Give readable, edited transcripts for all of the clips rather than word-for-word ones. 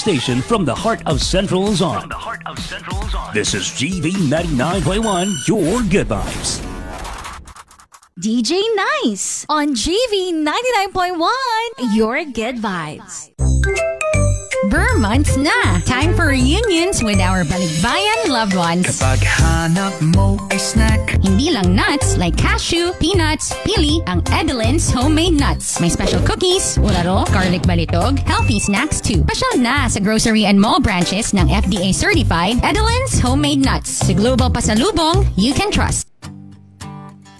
station from the heart of Central Luzon. This is GV 99.1, your good vibes. DJ Nice on GV 99.1, your good vibes. Burr months na. Time for reunions with our balikbayan loved ones. Kapag hanap mo ay snack, Hindi lang nuts like cashew, peanuts, pili ang Edelin's homemade nuts. May special cookies, ularo, garlic balitog, healthy snacks too. Pasyal na sa grocery and mall branches ng FDA certified Edelin's homemade nuts. Sa global pasalubong you can trust.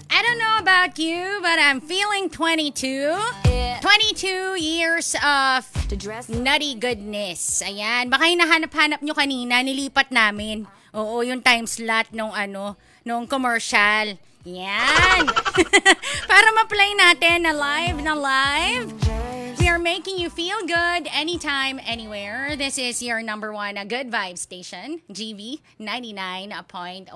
I don't know about you, but I'm feeling 22. 22 years of nutty goodness. Ayan, baka hinahanap-hanap nyo kanina, nilipat namin. Oo, yung time slot nung commercial. Yan. Para ma-play natin na live. We are making you feel good anytime, anywhere. This is your number one good vibe station, GV 99.1.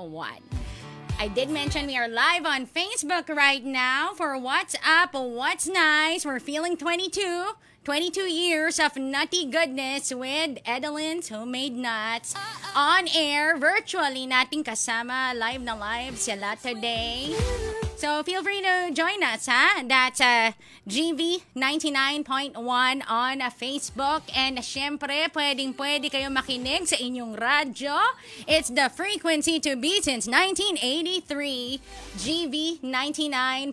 I did mention we are live on Facebook right now for What's Up, What's Nice. We're feeling 22 years of nutty goodness with Edelin's homemade nuts. On air, virtually nating kasama, live na live sila today. So feel free to join us, ha? That's GV 99.1 on Facebook. And syempre, pwede kayo makinig sa inyong radyo. It's the frequency to beat since 1983, GV 99.1.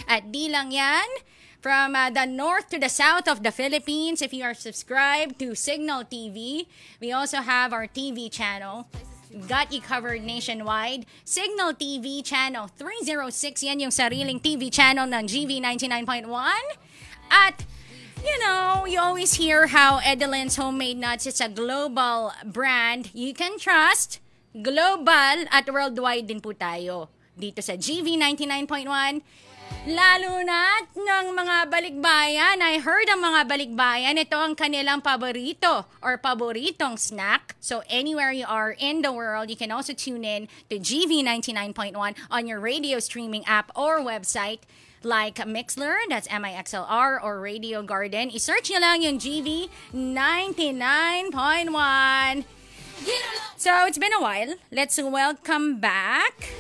At di lang yan, from the north to the south of the Philippines, if you are subscribed to Signal TV, we also have our TV channel. We've got you covered nationwide. Signal TV channel 306, yan yung sariling TV channel ng GV 99.1. At, you always hear how Edelin's homemade nuts is a global brand you can trust. Global at worldwide din po tayo dito sa GV 99.1. Lalo na ng mga balikbayan. I heard ang mga balikbayan, ito ang kanilang paborito or paboritong snack. So anywhere you are in the world, you can also tune in to GV 99.1 on your radio streaming app or website like Mixlr, that's MIXLR, or Radio Garden. I-search nyo lang yung GV 99.1. So it's been a while. Let's welcome back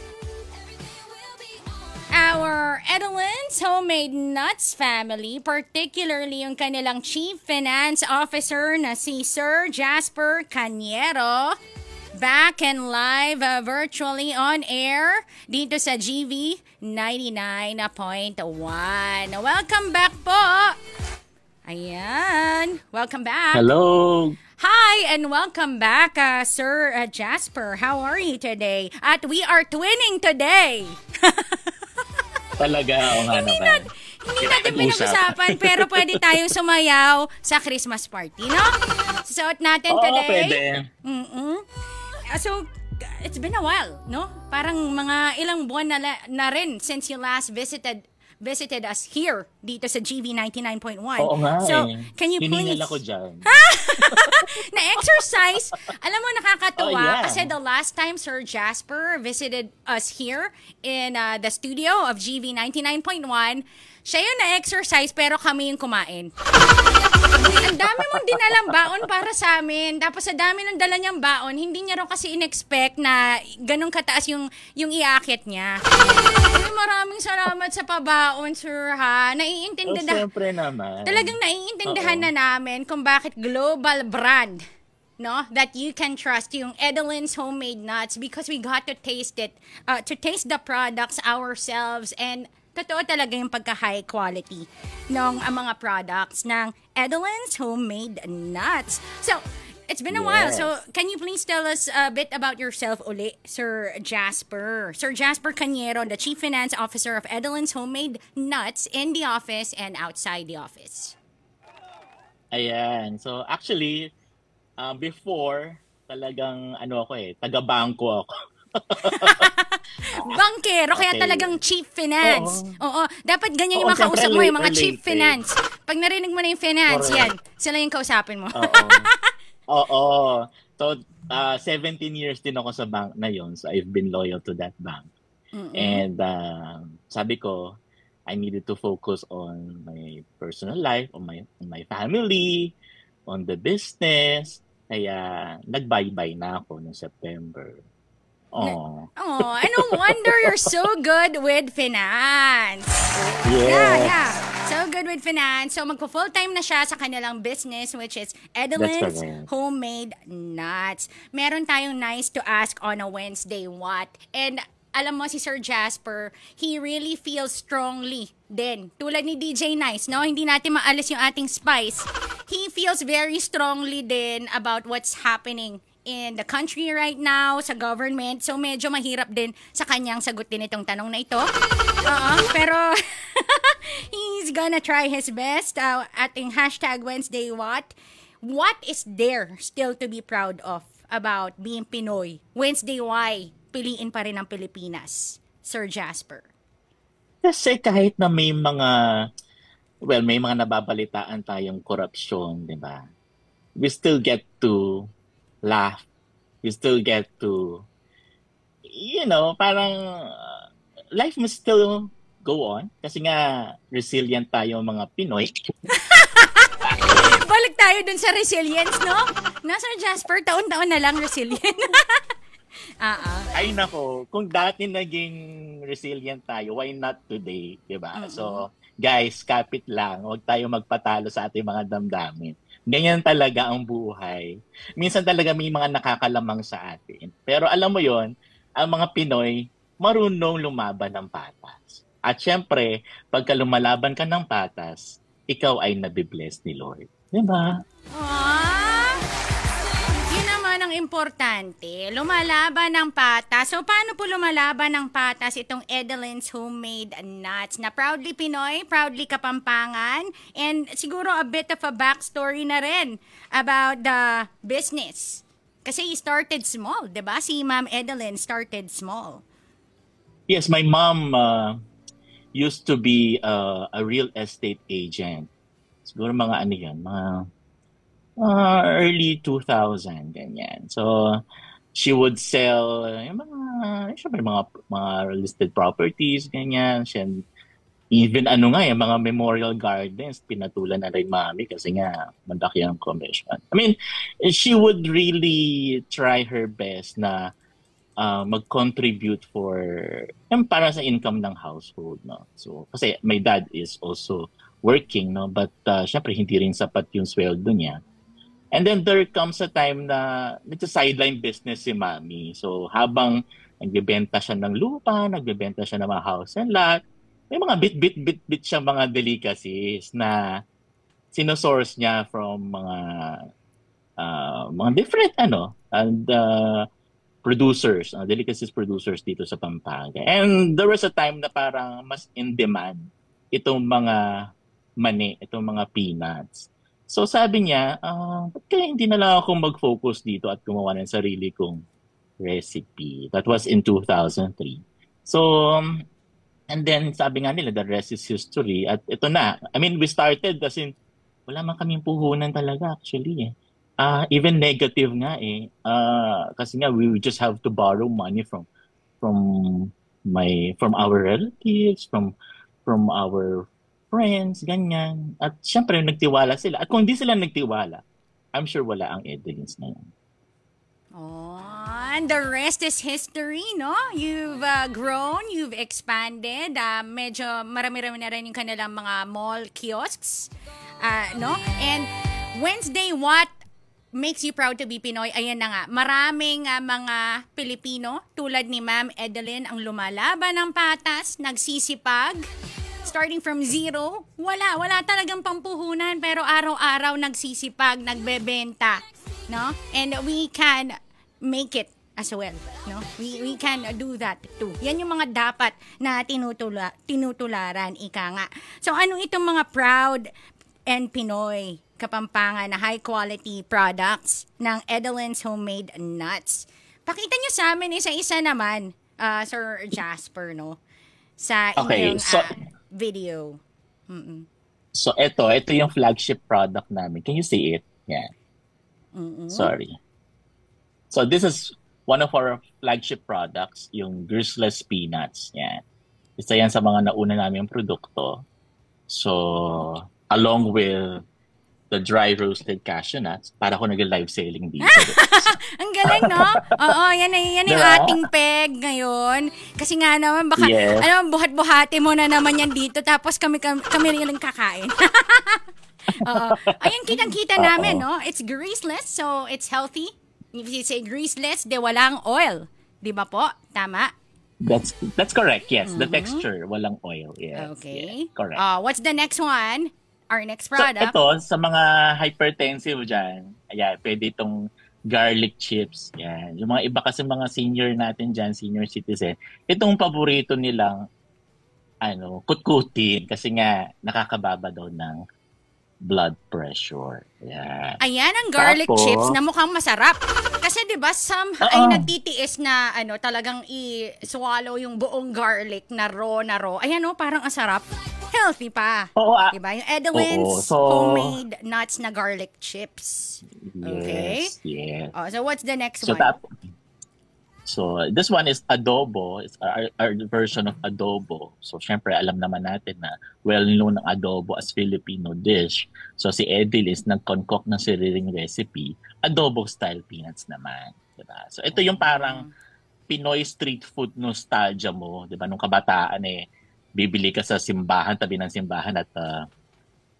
our Edelin's homemade nuts family, particularly yung kanilang Chief Finance Officer na si Sir Jasper Cañero. Back and live virtually on air dito sa GV 99.1. Welcome back po! Ayan, welcome back. Hello! Hi and welcome back, Sir Jasper. How are you today? At we are twinning today. Talaga, o nga naman. Hindi natin pinag-usapan, pero pwede tayong sumayaw sa Christmas party, no? Susuot natin today. Oo, pwede. So, it's been a while, no? Parang mga ilang buwan na rin since you last visited us here dito sa GV 99.1. Oo nga so, can you please... Hiningal ako dyan. Na-exercise. Alam mo, nakakatuwa. Oh, yeah. Kasi the last time Sir Jasper visited us here in the studio of GV 99.1, siya yung na-exercise pero kami yung kumain. Ang dami mong dinalang baon para sa amin. Tapos sa dami ng dala niyang baon, hindi niya raw kasi in-expect na ganun kataas yung iakit niya. Ay, maraming salamat sa pabaon, sir, ha? Siyempre naman. Talagang naiintindihan na namin kung bakit global brand, no, that you can trust yung Edelin's homemade nuts, because we got to taste it, to taste the products ourselves, and totoo talaga yung pagka-high quality ng mga products ng Edelin's homemade nuts. So, it's been a while. So, can you please tell us a bit about yourself uli, Sir Jasper? Sir Jasper Cañero, the Chief Finance Officer of Edelin's homemade nuts in the office and outside the office. Ayan. So, actually, before, talagang, taga-bangko ako. Bankero, kaya talagang Chief Finance. Oo. Dapat ganyan yung mga kausap mo, yung mga Chief Finance. Pag narinig mo na yung finance, yan. Sila yung kausapin mo. Oo. So, 17 years din ako sa bank na yon. So, I've been loyal to that bank. Mm-hmm. And sabi ko, I needed to focus on my personal life, on my family, on the business. Kaya nag-bye-bye na ako noong September. Oh. Oh, no wonder you're so good with finance. Yeah. So good with finance. So magpo-full-time na siya sa kanilang business, which is Edelin's Homemade Nuts. Meron tayong nice to ask on a Wednesday what. And alam mo si Sir Jasper, he really feels strongly din. Tulad ni DJ Nice, no? Hindi natin maalis yung ating spice. He feels very strongly din about what's happening in the country right now, sa government. So, medyo mahirap din sa kanyang sagutin itong tanong na ito. Pero, he's gonna try his best. Ating hashtag Wednesday What? What is there still to be proud of about being Pinoy? Wednesday Why? Piliin pa rin ang Pilipinas. Sir Jasper. Kasi kahit na may mga nababalitaan tayong korupsyon, di ba? We still get to laugh. We still get to, parang life must still go on. Kasi nga, resilient tayo mga Pinoy. Balik tayo dun sa resilience, no? Sir Jasper, taon-taon na lang resilient. Ay nako, kung dati naging resilient tayo, why not today, di ba? So, guys, kapit lang. Huwag tayo magpatalo sa ating mga damdamin. Ganyan talaga ang buhay. Minsan talaga may mga nakakalamang sa atin. Pero alam mo yon, ang mga Pinoy, marunong lumaban ng patas. At syempre, pagka lumalaban ka ng patas, ikaw ay nabibless ni Lord. Diba? Yun naman ang importante. Lumalaban ng patas. So, paano po lumalaban ng patas itong Edelin's Homemade Nuts na proudly Pinoy, proudly Kapampangan, and siguro a bit of a backstory na rin about the business. Kasi he started small, diba? Si Ma'am Edelin started small. Yes, my mom used to be a real estate agent. Siguro mga early 2000, ganyan. So, she would sell mga listed properties, ganyan. Even mga memorial gardens, pinatulan na rin mami kasi nga malaki ang commission. I mean, she would really try her best na mag-contribute para sa income ng household, no? So, kasi my dad is also working, no? But syempre hindi rin sapat yung sweldo niya. And then there comes a time na nagsa-sideline business si Mami. So habang nagbebenta siya ng lupa, nagbebenta siya ng mga house and lot, may mga bit siya mga delicacies na sinosource niya from mga different producers, delicacies producers dito sa Pampanga. And there was a time na parang mas in demand itong mga mani, itong mga peanuts. So sabi niya, ba't kaya hindi na lang ako mag-focus dito at gumawa ng sarili kong recipe? That was in 2003. So, and then sabi nga nila, the rest is history. At ito na, I mean, we started kasi wala man kaming puhunan talaga actually. Even negative nga kasi nga we just have to borrow money from our relatives, from our friends, ganyan. At syempre, nagtiwala sila. At kung hindi sila nagtiwala, I'm sure wala ang Edelins na yan. And the rest is history, no? You've grown, you've expanded. Medyo marami-rami na rin yung kanilang mga mall kiosks, no? And Wednesday, what makes you proud to be Pinoy? Ayan na nga. Maraming mga Pilipino, tulad ni Ma'am Edelin, ang lumalaban ng patas, nagsisipag, starting from zero, wala talagang pampuhunan, pero araw-araw nagsisipag, nagbebenta, no? And we can make it as well, no? We can do that too. Yan yung mga dapat na tinutularan, ika nga. So, ano itong mga proud and Pinoy Kapampangan na high-quality products ng Edelin's Homemade Nuts? Pakita nyo sa amin isa-isa naman, Sir Jasper, no? Sa inyong video. So, ito yung flagship product namin. Can you see it? Yeah. Sorry. So, this is one of our flagship products, yung Greaseless Peanuts. Yan. Isa yan sa mga nauna namin produkto. So, along with the dry roasted cashew nuts. Para ako nag-live selling dito. Ang galing, no? Oo, yan yung Diba? ating peg ngayon. Kasi nga naman, baka, Yes. buhat-buhati mo na naman yan dito, tapos kami rin lang kakain. Oo. Ayun, kitang-kita namin, no? It's greaseless, so it's healthy. If you say greaseless, de walang oil. Di ba po? Tama? That's correct, yes. The texture, walang oil. Yes, Okay. yes, correct. What's the next one? Our next So, product. ito, sa mga hypertensive dyan, ayan, pwede itong garlic chips. Yan. Yung mga iba kasi mga senior natin dyan, senior citizen, itong paborito nilang kutkutin kasi nga nakakababa daw ng blood pressure. Yan. Ayan ang garlic Tapos, chips na mukhang masarap. Kasi 'di ba some ay nagtitiis na talagang i-swallow yung buong garlic na raw. Ayan parang ang sarap. Healthy pa. Oo, 'Di ba? Yung Edelweiss homemade nuts na garlic chips. Okay? Yes. So what's the next So, one? So this one is adobo. It's our version of adobo. So syempre alam naman natin na well-known ang adobo as Filipino dish. So si Edelis nag-concoct ng sariling recipe, adobo style peanuts naman, 'di ba? So ito yung parang Pinoy street food nostalgia mo, 'di ba? Nung kabataan bibili ka sa simbahan, tabi ng simbahan at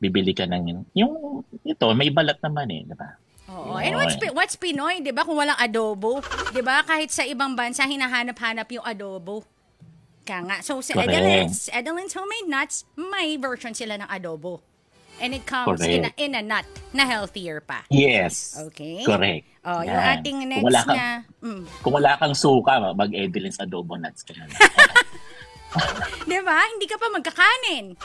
bibili ka ng yung ito may balat naman 'di ba? Oo. And what's Pinoy, 'di ba? Kung walang adobo, 'di ba? Kahit sa ibang bansa hinahanap-hanap yung adobo. Kaya nga. So sa Edelweiss homemade nuts, may version sila ng adobo. And it comes in a nut na healthier pa. Yes. Okay. Correct. Yung ating next kung wala kang suka, mag-Edelweiss adobo nuts ka na. 'Di ba? Hindi ka pa magkakanin.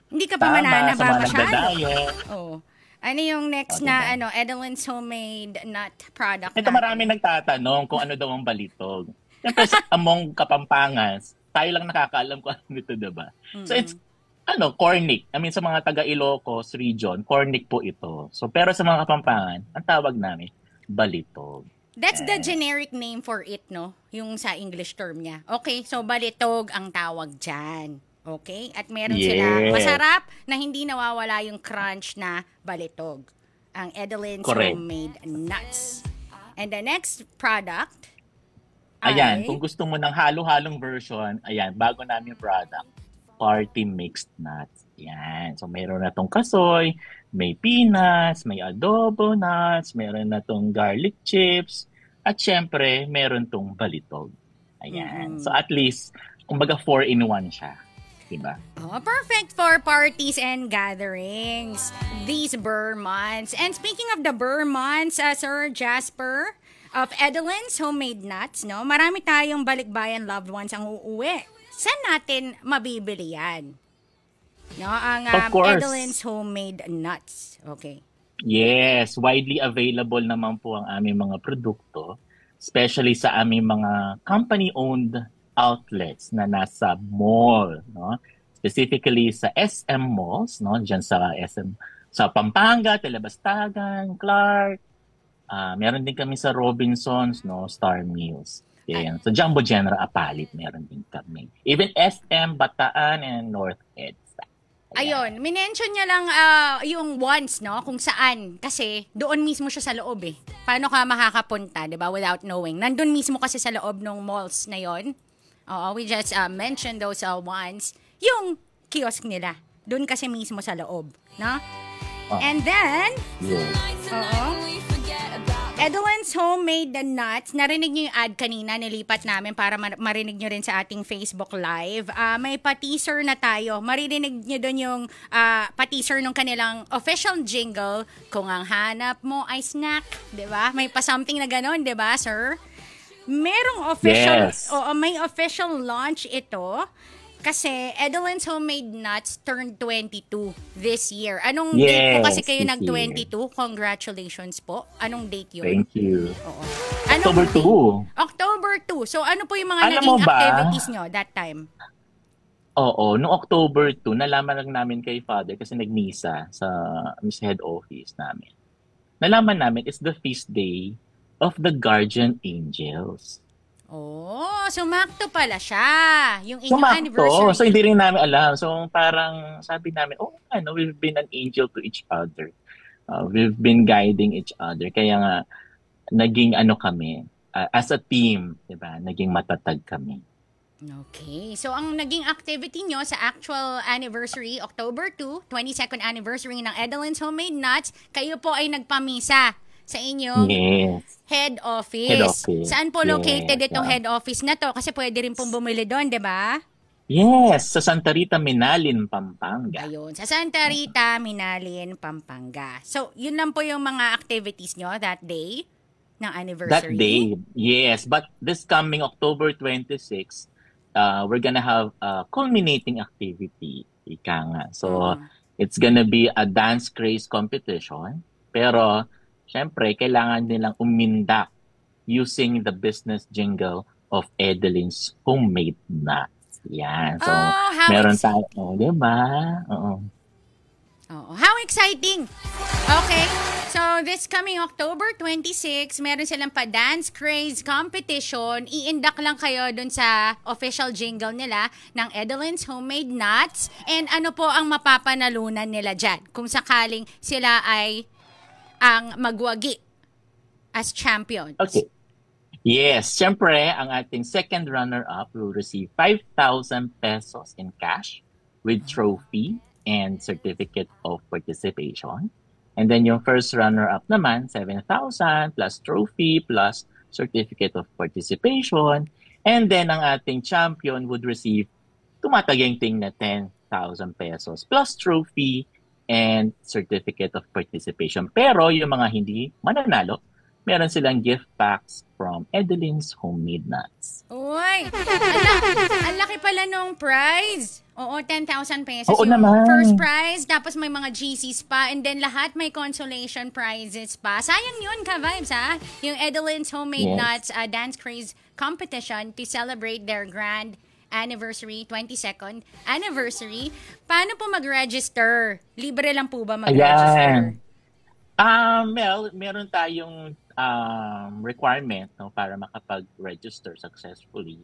Hindi ka pa mananaba masyado. Ano yung next na Edelweiss homemade nut product? Ito marami nagtatanong kung ano daw ang balitog. Siyempre among Kapampangan, tayo lang nakakaalam kung ano ito, diba? So it's cornic. I mean sa mga taga Ilocos region, cornic po ito. So pero sa mga Kapampangan, ang tawag namin balitog. That's the generic name for it, no? Yung sa English term niya. Okay, so balitog ang tawag dyan. Okay? At meron sila masarap na hindi nawawala yung crunch na balitog. Ang Edelweiss homemade nuts. And the next product ayan, kung gusto mo ng halo-halong version, ayan, bago namin product, party mixed nuts. Ayan. So meron na tong kasoy, may peanuts, may adobo nuts, meron na tong garlic chips, at syempre, meron tong balitog. Ayan. So at least, kumbaga 4-in-1 siya. Diba? Perfect for parties and gatherings these Burr months. And speaking of the Burr months, Sir Jasper, of Edelweiss homemade nuts, no? Marami tayong balikbayan loved ones ang uuwi. Saan natin mabibili yan? No, ang Edelweiss homemade nuts. Okay. Yes, widely available naman po ang aming mga produkto, especially sa aming mga company-owned outlets na nasa mall, no? Specifically sa SM malls, no? Diyan sa SM sa Pampanga, Telebastagan, Clark. Meron din kami sa Robinsons, no? Star Meals. Yan. So Jumbo General Apalit, meron din kami. Even SM Bataan and North Eds. Ayun, minention niya lang yung once, no? Kung saan. Kasi doon mismo siya sa loob eh. Paano ka makakapunta, di ba? Without knowing. Nandun mismo kasi sa loob ng malls na yon. We just mentioned those once. Yung kiosk nila. Doon kasi mismo sa loob, no? And then, Edelweiss homemade nuts. Narinig niyo yung ad kanina, nilipat namin para marinig niyo rin sa ating Facebook Live. May pa-teaser na tayo. Maririnig niyo doon yung pa-teaser ng kanilang official jingle. Kung ang hanap mo ay snack, 'di ba? May pa-something na gano'n, 'di ba, sir? Merong official, may official launch ito. Kasi Edelweiss homemade nuts turned 22 this year. Anong date po kasi kayo nag-22? Congratulations po. Anong date yun? Thank you. October 2. October 2. So ano po yung mga naging activities nyo that time? Oo. Noong October 2, nalaman lang namin kay Father kasi nag-misa sa head office namin. Nalaman namin it's the feast day of the guardian angels. Oh, sumakto pala siya. Yung inyong Sumakto. anniversary. So, hindi rin namin alam. So, parang sabi namin, we've been an angel to each other. We've been guiding each other. Kaya nga, naging kami, as a team, diba? Naging matatag kami. Okay. So, ang naging activity nyo sa actual anniversary, October 2, 22nd anniversary ng Edelyn's Homemade Nuts, kayo po ay nagpamisa sa inyong head office. Head office. Saan po located itong head office na to? Kasi pwede rin pong bumili doon, di ba? Yes, sa Santa Rita, Minalin, Pampanga. Ayun, sa Santa Rita, Minalin, Pampanga. So, yun lang po yung mga activities nyo that day ng anniversary? That day, yes. But this coming October 26, we're gonna have a culminating activity, ika nga. So, it's gonna be a dance craze competition. Pero, syempre, kailangan nilang umindak using the business jingle of Edelyn's Homemade Nuts. Yan. So, meron tayo. Diba? Oo. How exciting! Okay. So, this coming October 26, meron silang pa-dance craze competition. I-induct lang kayo dun sa official jingle nila ng Edelyn's Homemade Nuts. And ano po ang mapapanalunan nila dyan? Kung sakaling sila ay ang magwagi as champions. Okay. Yes, syempre, ang ating second runner-up will receive 5,000 pesos in cash with trophy and certificate of participation. And then yung first runner-up naman, 7,000 plus trophy plus certificate of participation. And then ang ating champion would receive tumataginting na 10,000 pesos plus trophy and certificate of participation. Pero yung mga hindi mananalo, meron silang gift packs from Edelyn's Homemade Nuts. Uy! Ang laki pala nung prize. Oo, 10,000 pesos Oo yung naman. first prize. Tapos may mga GCs pa. And then lahat may consolation prizes pa. Sayang yun, ka-vibes ha? Yung Edelyn's Homemade Nuts Dance Craze Competition to celebrate their grand anniversary, 22nd anniversary. Paano po mag-register? Libre lang po ba mag-register? Mel, meron tayong requirement para makapag-register successfully.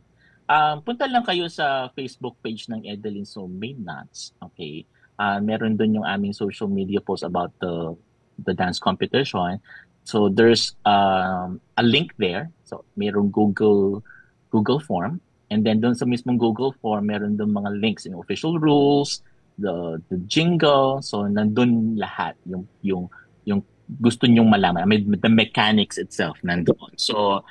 Punta lang kayo sa Facebook page ng Edelyn's Homemade Nuts. Okay? Meron doon yung aming social media post about the dance competition. So there's a link there. So merong Google form. And then doon sa mismong Google form, meron doon mga links in official rules, the jingle. So nandun lahat yung gusto nyong malaman. I mean, the mechanics itself nandoon. So,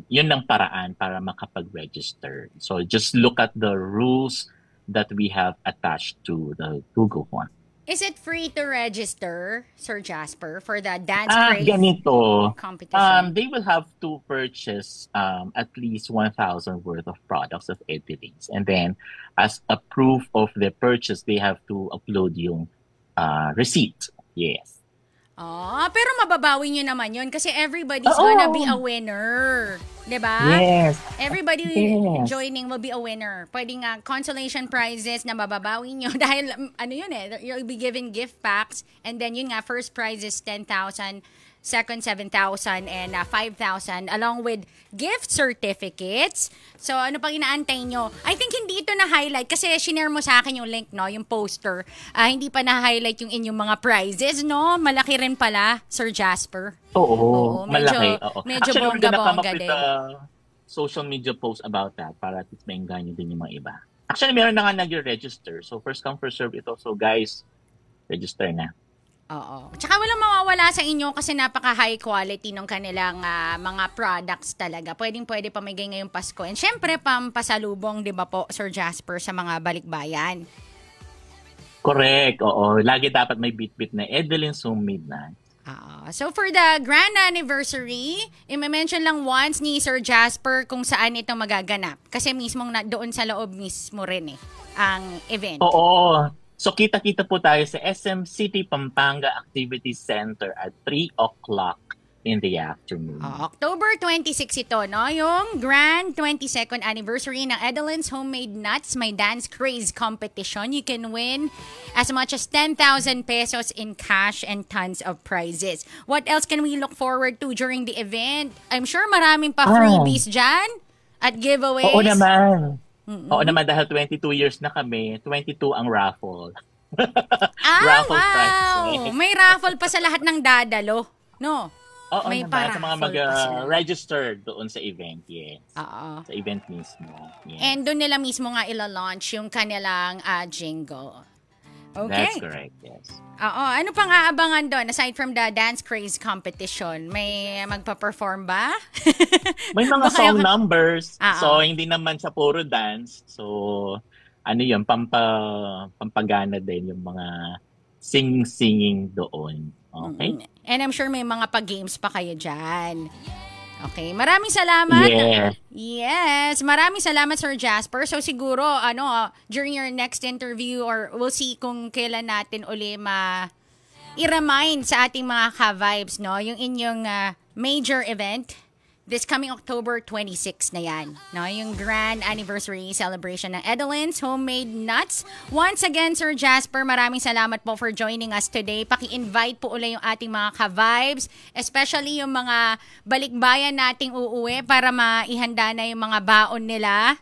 yun ang paraan para makapag-register. So, just look at the rules that we have attached to the Google form. Is it free to register, Sir Jasper, for the dance craze competition? They will have to purchase at least 1,000 worth of products of Edelyn's. And then, as a proof of their purchase, they have to upload yung receipt. Yes. Pero mababawi nyo naman yun kasi everybody's gonna be a winner. Diba? Yes. Everybody joining will be a winner. Pwede nga consolation prizes na mababawi nyo dahil you'll be given gift packs and then yun nga, first prize is 10,000, second 7,000 and 5,000 along with gift certificates. So ano pang inaantay nyo? I think hindi ito na-highlight kasi shinare mo sa akin yung link, no? Yung poster. Hindi pa na-highlight yung inyong mga prizes, no? Malaki rin pala, Sir Jasper. Oo, malaki. Medyo Actually, we're gonna come up with din. a social media post about that para at least maingganyo din yung mga iba. Actually, meron na nga nag-register. So first come, first serve ito. So guys, register na. Oo. Tsaka walang mawawala sa inyo kasi napaka-high quality ng kanilang mga products talaga. Pwedeng-pwede pamigay ngayong Pasko. And syempre, pampasalubong, di ba po, Sir Jasper, sa mga balikbayan? Correct. Oo. Lagi dapat may bit-bit na Edelyn's Homemade Nuts. So for the grand anniversary, i-mention lang once ni Sir Jasper kung saan ito magaganap. Kasi mismong doon sa loob mismo rin ang event. Oo. So kita-kita po tayo sa SM City Pampanga Activity Center at 3 o'clock in the afternoon. October 26 ito, no? Yung grand 22nd anniversary ng Edelin's Homemade Nuts, may dance craze competition. You can win as much as 10,000 pesos in cash and tons of prizes. What else can we look forward to during the event? I'm sure maraming pa freebies dyan at giveaways. Oo naman. Oo naman, dahil 22 years na kami, 22 ang raffle. Raffle prize. May raffle pa sa lahat ng dadalo, no? Oo may naman, sa mga mag-register doon sa event, yes. Oo. Sa event mismo. Yes. And doon nila mismo nga ila-launch yung kanilang jingle. Okay. That's correct, yes. Oo. Ano pang aabangan doon? Aside from the dance craze competition, may magpa-perform ba? May mga song numbers. So, hindi naman siya puro dance. So, ano yun, pampagana din yung mga singing doon. Okay? And I'm sure may mga pa-games pa kayo dyan. Okay, maraming salamat. Yeah. Yes, maraming salamat Sir Jasper. So siguro during your next interview or we'll see kung kailan natin uli i-remind sa ating mga ka-vibes, no, yung inyong major event this coming October 26 na yan, no, yung grand anniversary celebration ng Edelin's Homemade Nuts. Once again, Sir Jasper, maraming salamat po for joining us today. Paki-invite po ulit yung ating mga ka-vibes, especially yung mga balikbayan nating uuwi para maihanda na yung mga baon nila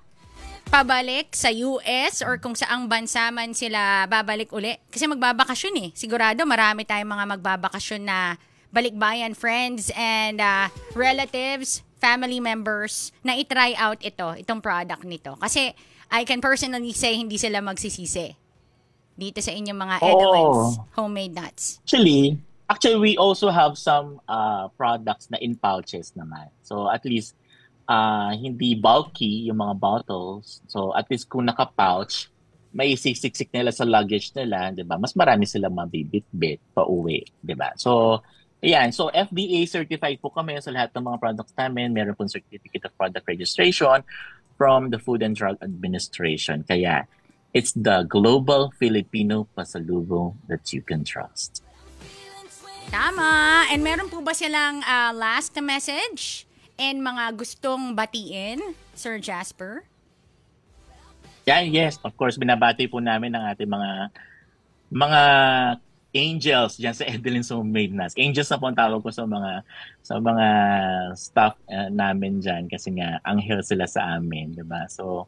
pabalik sa US or kung saang bansa man sila babalik uli. Kasi magbabakasyon eh. Sigurado marami tayong mga magbabakasyon na balikbayan, friends, and relatives, family members na i-try out itong product nito. Kasi I can personally say hindi sila magsisisi dito sa inyong mga Edelin's Homemade Nuts. Actually, we also have some products na in pouches naman. So at least hindi bulky yung mga bottles. So at least kung naka-pouch, may siksik nila sa luggage nila, 'di ba? Mas marami silang mabibit-bit pa uwi, 'di ba? So ayan, so FDA certified po kami sa lahat ng mga products namin. Meron pong certificate of product registration from the Food and Drug Administration. Kaya it's the global Filipino pasalubong that you can trust. Tama. And meron po ba silang last message and mga gustong batiin, Sir Jasper? Yeah, yes. Of course, binabati po namin ang ating mga angels diyan sa Edelin's Homemade Nuts. Angels na po ang tawag ko sa mga staff namin diyan kasi nga anghel sila sa amin, 'di ba? So,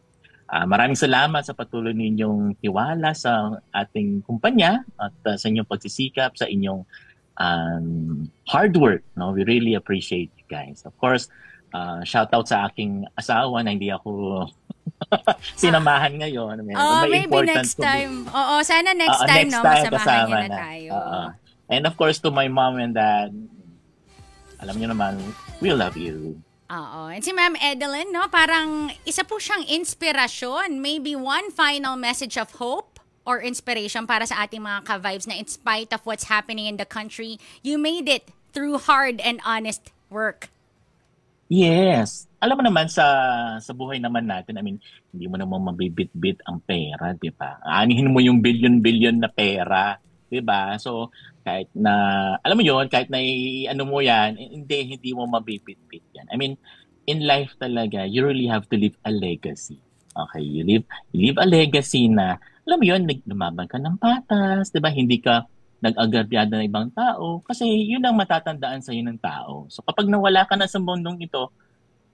maraming salamat sa patuloy ninyong tiwala sa ating kumpanya at sa inyong pagsisikap, sa inyong hard work, no? We really appreciate you guys. Of course, shout out sa aking asawa na hindi ako sinamahan ngayon. Maybe next time. Oo, sana next time, no? Masamahan niyo na tayo. And of course, to my mom and dad, alam niyo naman, we love you. Oo. And si Ma'am Edelin, no? Parang isa po siyang inspirasyon. Maybe one final message of hope or inspiration para sa ating mga ka-vibes na in spite of what's happening in the country, you made it through hard and honest work. Yes. Alam mo naman sa buhay naman natin, I mean, hindi mo naman mabibit-bit ang pera, di ba? Aanihin mo yung billion-billion na pera, di ba? So, kahit na, alam mo yun, kahit na ano mo yan, hindi mo mabibit-bit yan. I mean, in life talaga, you really have to leave a legacy. Okay, you leave a legacy na, alam mo yun, lumaban ka ng patas, di ba? Hindi ka nag-agabyado ng ibang tao kasi yun ang matatandaan sa'yo ng tao. So kapag nawala ka na sa mundong ito,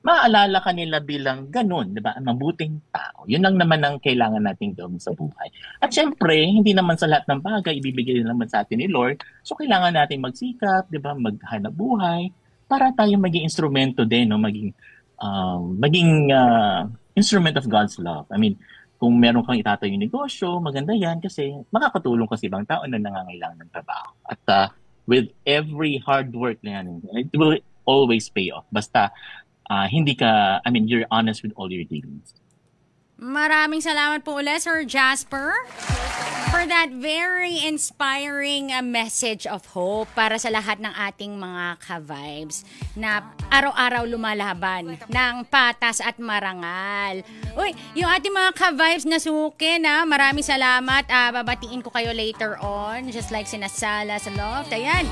maaalala ka nila bilang ganun, di ba? Mabuting tao. Yun lang naman ang kailangan nating gawin sa buhay. At syempre, hindi naman sa lahat ng bagay ibibigay naman sa atin ni Lord. So kailangan nating magsikap, di ba? Maghanap buhay para tayo maging instrumento din, no? Maging instrument of God's love. I mean, kung meron kang itatayo yung negosyo, maganda yan kasi makakatulong ka sa ibang tao na nangangailangan ng trabaho. At with every hard work na yan, it will always pay off. Basta you're honest with all your dealings. Maraming salamat po ulit, Sir Jasper, for that very inspiring message of hope para sa lahat ng ating mga ka-vibes na araw-araw lumalaban ng patas at marangal. Uy, yung ating mga ka-vibes na suki na, maraming salamat. Babatiin ko kayo later on, just like sinasala sa Loft. Ayan.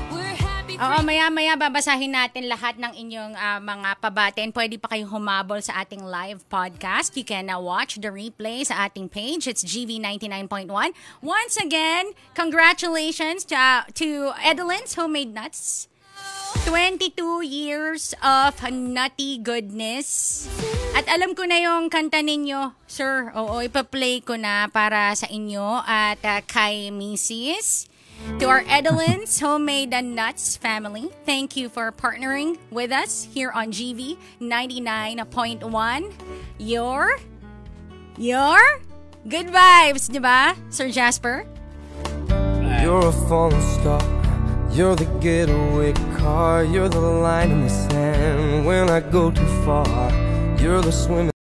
Oo, maya-maya babasahin natin lahat ng inyong mga pabate and pwede pa kayong humabol sa ating live podcast. You can watch the replay sa ating page. It's GV99.1. Once again, congratulations to Edelin's Homemade Nuts. 22 years of nutty goodness. At alam ko na yung kanta ninyo, sir. Oo, ipa-play ko na para sa inyo at kay Mrs. To our Edelin's Homemade Nuts family, thank you for partnering with us here on GV 99.1. Your good vibes, di ba, Sir Jasper? You're a falling star. You're the getaway car. You're the line in the sand when I go too far. You're the swimming